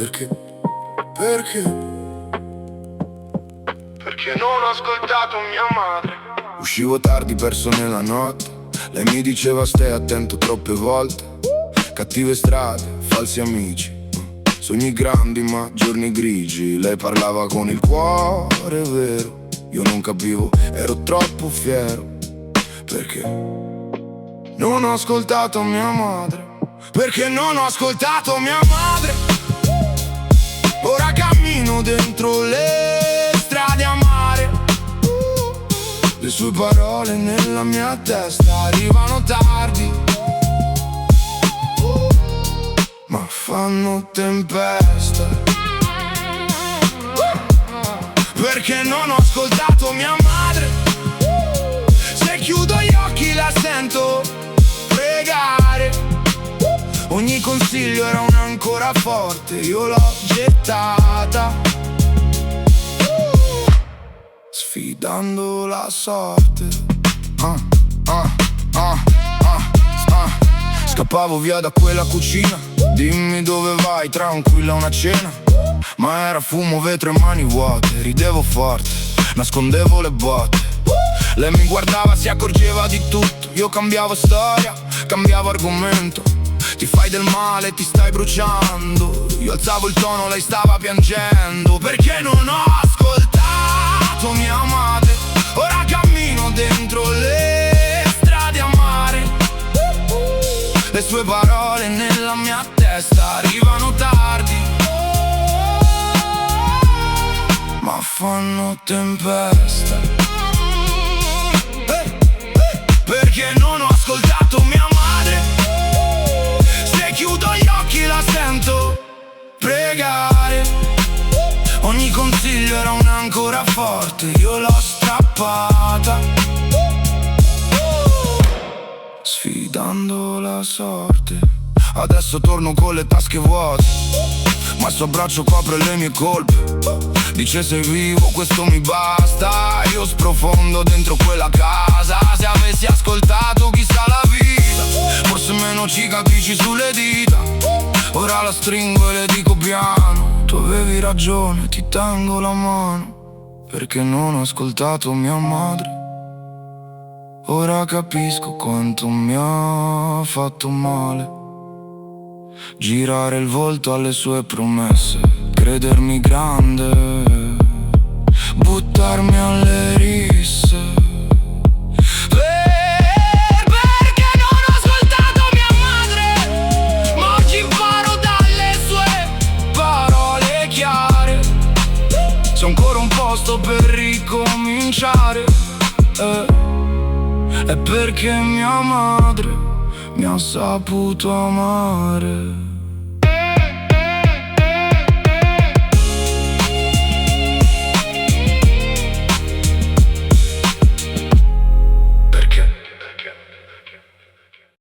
Perché? Perché? Perché non ho ascoltato mia madre. Uscivo tardi, perso nella notte. Lei mi diceva stai attento troppe volte. Cattive strade, falsi amici, sogni grandi ma giorni grigi. Lei parlava con il cuore vero, io non capivo, ero troppo fiero. Perché non ho ascoltato mia madre. Perché non ho ascoltato mia madre. Ora cammino dentro le strade amare. Le sue parole nella mia testa arrivano tardi, ma fanno tempesta. Perché non ho ascoltato mia madre. Se chiudo gli occhi la sento pregare. Ogni consiglio era un'ancora forte, io l'ho gettata, sfidando la sorte. Scappavo via da quella cucina, dimmi dove vai, tranquilla una cena. Ma era fumo, vetro e mani vuote, ridevo forte, nascondevo le botte. Lei mi guardava, si accorgeva di tutto, io cambiavo storia, cambiavo argomento. Ti fai del male, ti stai bruciando. Io alzavo il tono, lei stava piangendo. Perché non ho ascoltato mia madre. Ora cammino dentro le strade amare. Le sue parole nella mia testa arrivano tardi, ma fanno tempesta. Perché non ho ascoltato mia madre. Chiudo gli occhi, la sento pregare. Ogni consiglio era un'ancora forte, io l'ho strappata, sfidando la sorte. Adesso torno con le tasche vuote, ma il suo braccio copre le mie colpe. Dice sei vivo, questo mi basta. Io sprofondo dentro quella casa. Se avessi ascoltato chissà la vita, forse meno cicatrici sulle dita. Ora la stringo e le dico piano, tu avevi ragione, ti tengo la mano. Perché non ho ascoltato mia madre. Ora capisco quanto mi ha fatto male girare il volto alle sue promesse, credermi grande, buttarmi alle risse. Perché non ho ascoltato mia madre. Ma oggi imparo dalle sue parole chiare. C'è ancora un posto per ricominciare. È perché mia madre mi ha saputo amare.